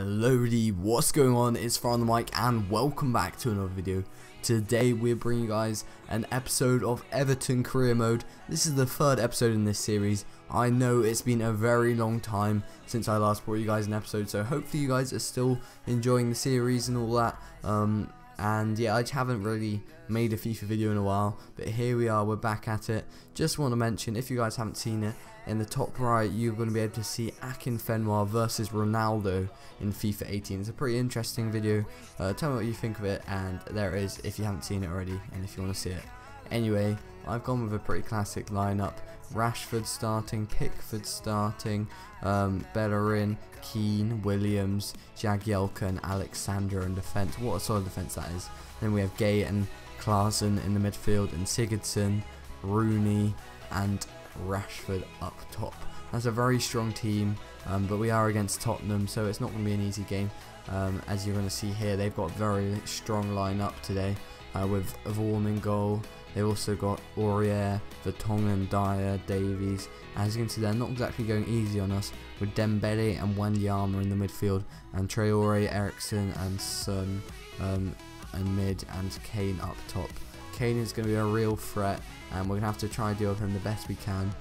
Hello D, what's going on? It's Fyuh on the mic and welcome back to another video. Today we're bringing you guys an episode of Everton Career Mode. This is the third episode in this series. I know it's been a very long time since I last brought you guys an episode, so hopefully you guys are still enjoying the series and all that. And yeah, I just haven't really made a FIFA video in a while, but here we are, we're back at it. Just want to mention, if you guys haven't seen it, in the top right you're going to be able to see Akinfenwa versus Ronaldo in FIFA 18. It's a pretty interesting video. Tell me what you think of it, and there it is if you haven't seen it already and if you want to see it. Anyway, I've gone with a pretty classic lineup. Rashford starting, Pickford starting, Bellerin, Keane, Williams, Jagielka and Alexander in defence. What a solid defence that is. Then we have Gay and Klaassen in the midfield, and Sigurdsson, Rooney and Rashford up top. That's a very strong team, but we are against Tottenham, so it's not going to be an easy game. As you're going to see here, they've got a very strong lineup today, with Vaughan in goal. They've also got Aurier, Vertonghen, Dyer, Davies. As you can see, they're not exactly going easy on us, with Dembele and Wanyama in the midfield, and Traore, Eriksson and Son and mid, and Kane up top. Kane is going to be a real threat, and we're going to have to try and deal with him the best we can.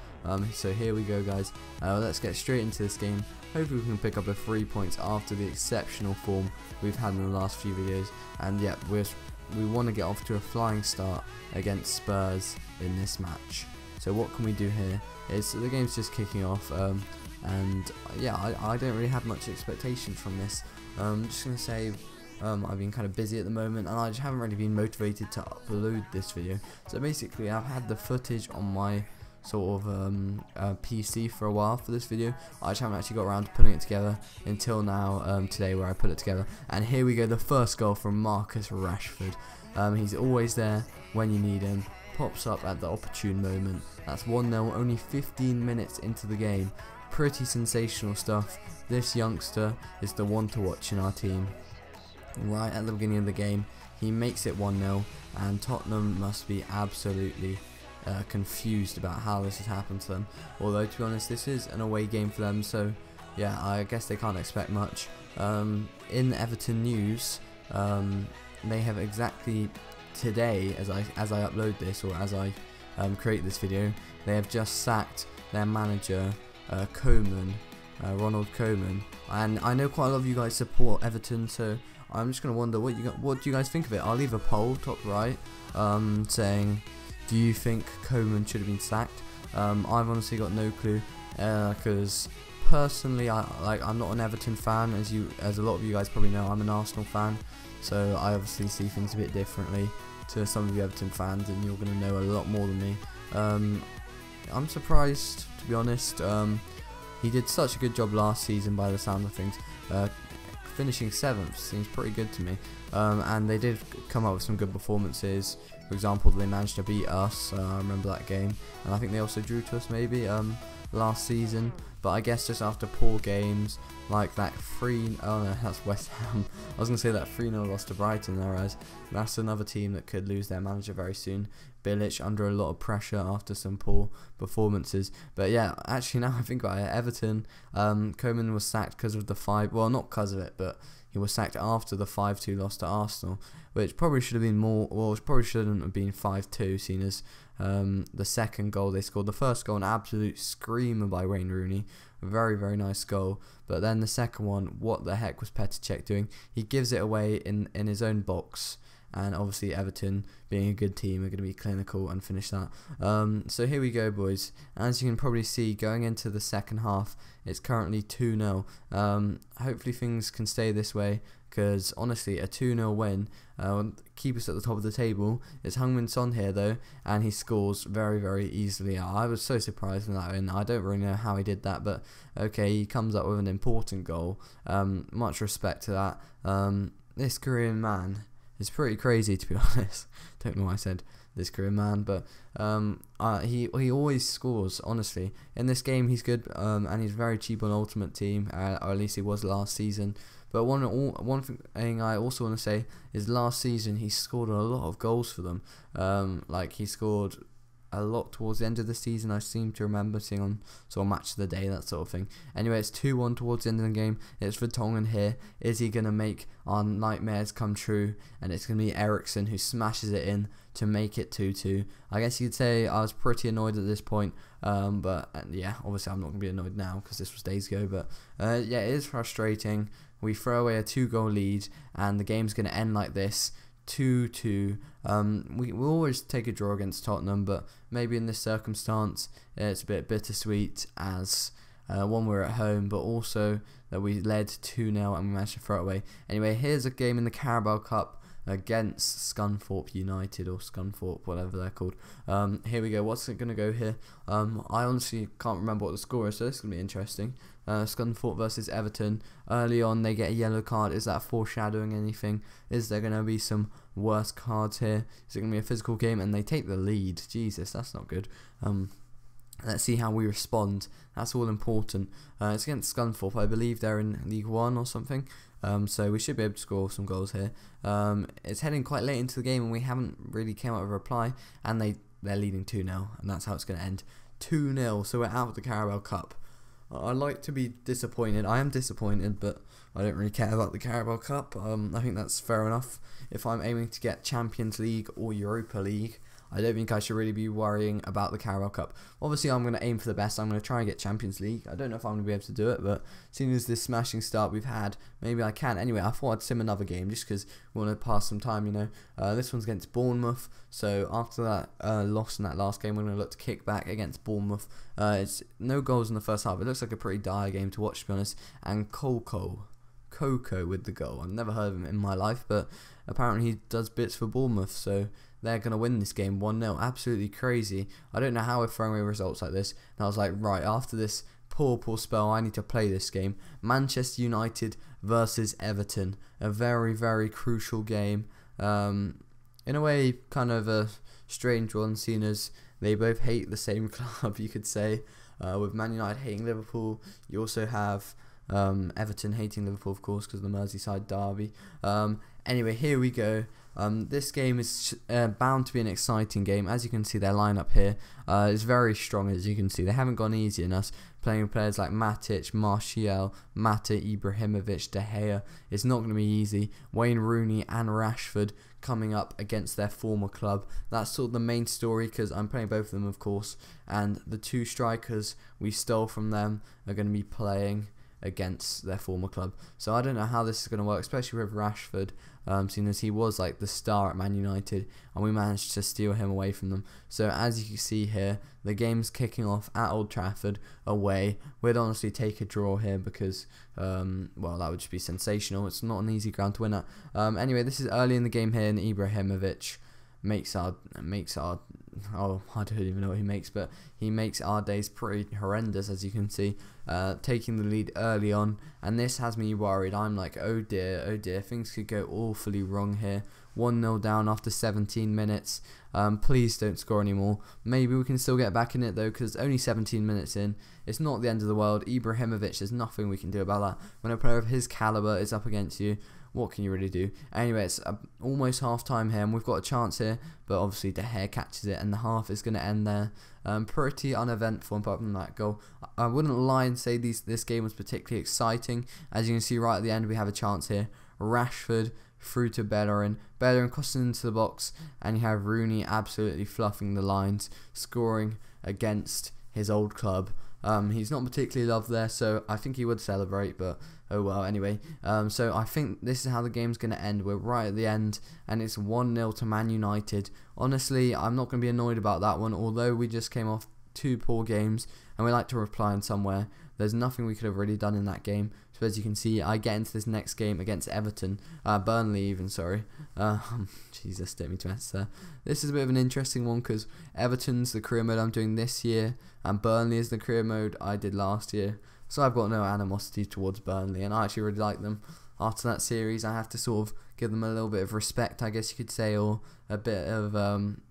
So here we go, guys. Let's get straight into this game. Hopefully we can pick up a 3 points after the exceptional form we've had in the last few videos. And yeah, we want to get off to a flying start against Spurs in this match. So what can we do here? The game's just kicking off, and yeah, I don't really have much expectation from this. I'm just going to say I've been kind of busy at the moment, and I just haven't really been motivated to upload this video. So basically I've had the footage on my sort of PC for a while for this video. I just haven't actually got around to putting it together until now, today, where I put it together. And here we go, the first goal from Marcus Rashford. He's always there when you need him, pops up at the opportune moment. That's 1-0, only 15 minutes into the game. Pretty sensational stuff. This youngster is the one to watch in our team. Right at the beginning of the game, he makes it 1-0, and Tottenham must be absolutely confused about how this has happened to them. Although, to be honest, this is an away game for them, so yeah, I guess they can't expect much. In the Everton news, they have exactly today, as I upload this, or as I create this video, they have just sacked their manager, Ronald Koeman. And I know quite a lot of you guys support Everton, so I'm just going to wonder what do you guys think of it. I'll leave a poll top right, saying, do you think Koeman should have been sacked? I've honestly got no clue, because personally I'm not an Everton fan, as a lot of you guys probably know. I'm an Arsenal fan, so I obviously see things a bit differently to some of you Everton fans, and you're going to know a lot more than me. I'm surprised, to be honest. He did such a good job last season by the sound of things. Finishing 7th seems pretty good to me, and they did come up with some good performances. For example, they managed to beat us, I remember that game, and I think they also drew to us maybe last season. But I guess just after poor games like that oh no, that's West Ham. I was going to say that 3-0 loss to Brighton, whereas that's another team that could lose their manager very soon. Bilic under a lot of pressure after some poor performances. But yeah, actually now I think about it, Everton, Koeman was sacked because of the well, not because of it, but he was sacked after the 5-2 loss to Arsenal, which probably should have been more, well, it probably shouldn't have been 5-2, seen as the second goal they scored. The first goal, an absolute screamer by Wayne Rooney, a very, very nice goal. But then the second one, what the heck was Petr Cech doing? He gives it away in his own box. And obviously Everton, being a good team, are going to be clinical and finish that. So here we go, boys. As you can probably see, going into the second half, it's currently 2-0. Hopefully things can stay this way, because honestly, a 2-0 win keep us at the top of the table. It's Heung-min Son here though, and he scores very, very easily. I was so surprised with that win. I don't really know how he did that, but okay, he comes up with an important goal. Much respect to that. This Korean man, it's pretty crazy, to be honest. Don't know why I said this Korean man, but he always scores, honestly. In this game he's good, and he's very cheap on Ultimate Team, or at least he was last season. But one thing I also want to say is last season he scored a lot of goals for them. Like he scored a lot towards the end of the season. I seem to remember seeing on sort of match of the day, that sort of thing. Anyway, it's 2-1 towards the end of the game. It's Vertonghen here. Is he going to make our nightmares come true? And it's going to be Eriksen who smashes it in to make it 2-2. I guess you could say I was pretty annoyed at this point, but yeah, obviously I'm not going to be annoyed now because this was days ago, but yeah, it is frustrating. We throw away a 2-goal lead and the game's going to end like this, 2-2. We always take a draw against Tottenham, but maybe in this circumstance it's a bit bittersweet as one, we're at home, but also that we led 2-0 and we managed to throw it away. Anyway, here's a game in the Carabao Cup against Scunthorpe United, or Scunthorpe, whatever they're called. Here we go. What's it going to go here? I honestly can't remember what the score is, so this is going to be interesting. Scunthorpe versus Everton. Early on they get a yellow card. Is that foreshadowing anything? Is there going to be some worse cards here? Is it going to be a physical game? And they take the lead. Jesus, that's not good. Let's see how we respond. That's all important. It's against Scunthorpe. I believe they're in League 1 or something. So we should be able to score some goals here. It's heading quite late into the game and we haven't really came out with a reply. And they're leading 2-0. And that's how it's going to end. 2-0. So we're out of the Carabao Cup. I like to be disappointed. I am disappointed, but I don't really care about the Carabao Cup. I think that's fair enough. If I'm aiming to get Champions League or Europa League, I don't think I should really be worrying about the Carabao Cup. Obviously, I'm going to aim for the best. I'm going to try and get Champions League. I don't know if I'm going to be able to do it, but seeing as this smashing start we've had, maybe I can. Anyway, I thought I'd sim another game just because we want to pass some time, you know. This one's against Bournemouth. So after that loss in that last game, we're going to look to kick back against Bournemouth. It's no goals in the first half. It looks like a pretty dire game to watch, to be honest. And Coco with the goal. I've never heard of him in my life, but apparently he does bits for Bournemouth, so they're going to win this game 1-0. Absolutely crazy. I don't know how we're throwing away results like this. And I was like, right, after this poor spell, I need to play this game. Manchester United versus Everton. A very, very crucial game. In a way, kind of a strange one, seeing as they both hate the same club, you could say. With Man United hating Liverpool, you also have Everton hating Liverpool, of course, because of the Merseyside derby. Anyway, here we go. This game is bound to be an exciting game. As you can see, their lineup here is very strong. As you can see, they haven't gone easy on us. Playing with players like Matic, Martial, Mata, Ibrahimovic, De Gea. It's not going to be easy. Wayne Rooney and Rashford coming up against their former club. That's sort of the main story, because I'm playing both of them, of course. And the two strikers we stole from them are going to be playing against their former club. So I don't know how this is going to work, especially with Rashford, seeing as he was like the star at Man United and we managed to steal him away from them. So as you can see here, the game's kicking off at Old Trafford away. We'd honestly take a draw here because well, that would just be sensational. It's not an easy ground to win at. Anyway, this is early in the game here, and Ibrahimovic makes our oh, I don't even know what he makes, but he makes our days pretty horrendous, as you can see, taking the lead early on, and this has me worried. I'm like, oh dear, things could go awfully wrong here. 1-0 down after 17 minutes. Please don't score anymore. Maybe we can still get back in it though, because only 17 minutes in. It's not the end of the world. Ibrahimovic, there's nothing we can do about that. When a player of his caliber is up against you, what can you really do? Anyway, it's almost half time here, and we've got a chance here, but obviously De Gea catches it, and the half is going to end there. Pretty uneventful apart from that goal. I wouldn't lie and say this game was particularly exciting. As you can see right at the end, we have a chance here. Rashford through to Bellerin crossing into the box, and you have Rooney absolutely fluffing the lines, scoring against his old club. He's not particularly loved there, so I think he would celebrate, but oh well. Anyway, so I think this is how the game's going to end. We're right at the end, and it's 1-0 to Man United. Honestly, I'm not going to be annoyed about that one, although we just came off 2 poor games, and we like to reply in somewhere. There's nothing we could have really done in that game. So as you can see, I get into this next game against Everton, Burnley even, sorry. Jesus, don't mean to mess there. This is a bit of an interesting one because Everton's the career mode I'm doing this year, and Burnley is the career mode I did last year. So I've got no animosity towards Burnley, and I actually really like them. After that series, I have to sort of give them a little bit of respect, I guess you could say, or a bit of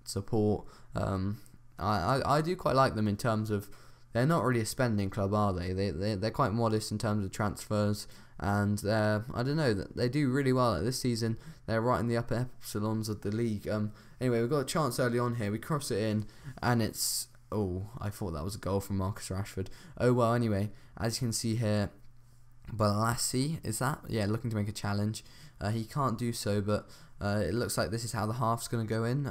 support. I do quite like them in terms of they're not really a spending club, are they? They're quite modest in terms of transfers, and I don't know, they do really well this season. They're right in the upper echelons of the league. Anyway, we've got a chance early on here. We cross it in, and it's, oh, I thought that was a goal from Marcus Rashford. Oh well. Anyway, as you can see here, Balassi, is that? Yeah, looking to make a challenge. He can't do so, but it looks like this is how the half's going to go in.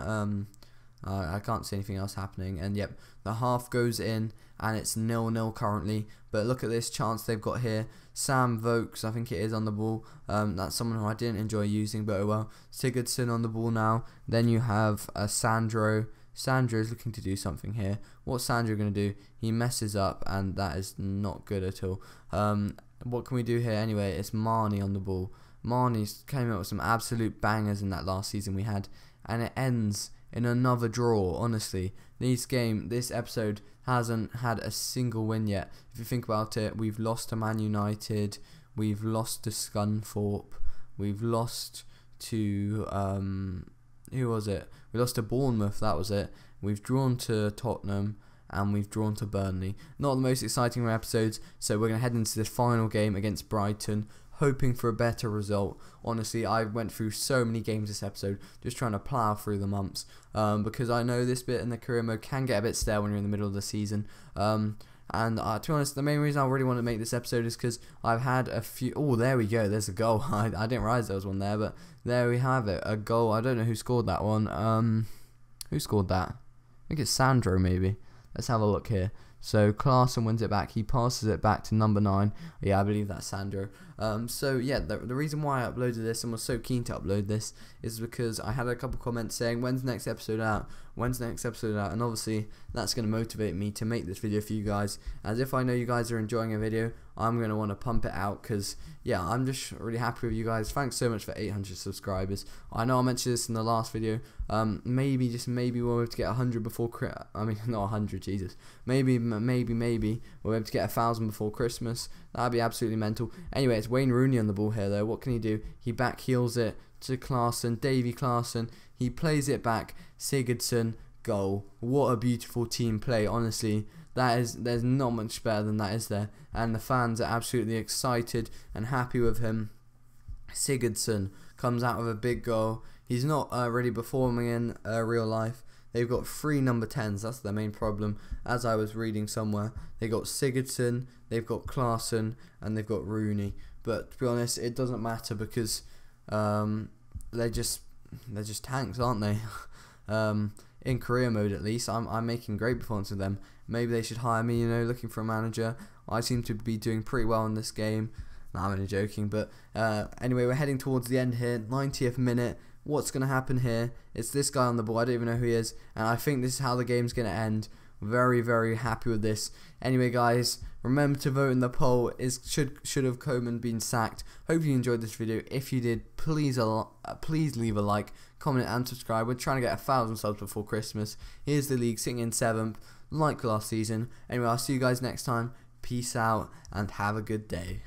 I can't see anything else happening, and yep, the half goes in, and it's 0-0 currently. But look at this chance they've got here. Sam Vokes, I think it is, on the ball. That's someone who I didn't enjoy using, but oh well. Sigurdsson on the ball now. Then you have Sandro. Sandro is looking to do something here. What's Sandro going to do? He messes up, and that is not good at all. What can we do here anyway? It's Marnie on the ball. Marnie came out with some absolute bangers in that last season we had, and it ends in another draw. Honestly, this episode hasn't had a single win yet. If you think about it, we've lost to Man United, we've lost to Scunthorpe, we've lost to who was it? We lost to Bournemouth, that was it. We've drawn to Tottenham, and we've drawn to Burnley. Not the most exciting episodes, so we're going to head into this final game against Brighton, hoping for a better result. Honestly, I went through so many games this episode, just trying to plough through the months, because I know this bit in the career mode can get a bit stale when you're in the middle of the season. And to be honest, the main reason I really want to make this episode is because I've had a few... Oh, there we go, there's a goal. I didn't realise there was one there, but there we have it, a goal. I don't know who scored that one. Who scored that? I think it's Sandro, maybe. Let's have a look here. So Klaassen wins it back. He passes it back to number 9. Yeah, I believe that's Sandro. So yeah, the reason why I uploaded this and was so keen to upload this is because I had a couple comments saying, when's the next episode out? When's the next episode out? And obviously that's going to motivate me to make this video for you guys. As if I know you guys are enjoying a video, I'm going to want to pump it out, because yeah, I'm just really happy with you guys. Thanks so much for 800 subscribers. I know I mentioned this in the last video. Maybe, just maybe we'll be able to get 100 before I mean, not 100, Jesus. Maybe we'll be able to get 1,000 before Christmas. That'd be absolutely mental. Anyway, it's Wayne Rooney on the ball here though. What can he do? He back heels it to Klaassen, Davy Klaassen. He plays it back, Sigurdsson, goal. What a beautiful team play, honestly. There's not much better than that, is there? And the fans are absolutely excited and happy with him. Sigurdsson comes out with a big goal. He's not really performing in real life. They've got 3 number 10s. That's their main problem. As I was reading somewhere, they got Sigurdsson, they've got Klaassen, and they've got Rooney. But to be honest, it doesn't matter, because they're just tanks, aren't they? In career mode, at least, I'm making great performance with them. Maybe they should hire me, you know, looking for a manager. I seem to be doing pretty well in this game. No, I'm only joking, but anyway, we're heading towards the end here, 90th minute. What's going to happen here? It's this guy on the ball. I don't even know who he is, and I think this is how the game's going to end. Very, very happy with this. Anyway, guys, remember to vote in the poll. Should have Coleman been sacked? Hope you enjoyed this video. If you did, please leave a like, comment, and subscribe. We're trying to get 1,000 subs before Christmas. Here's the league sitting in 7th, like last season. Anyway, I'll see you guys next time. Peace out, and have a good day.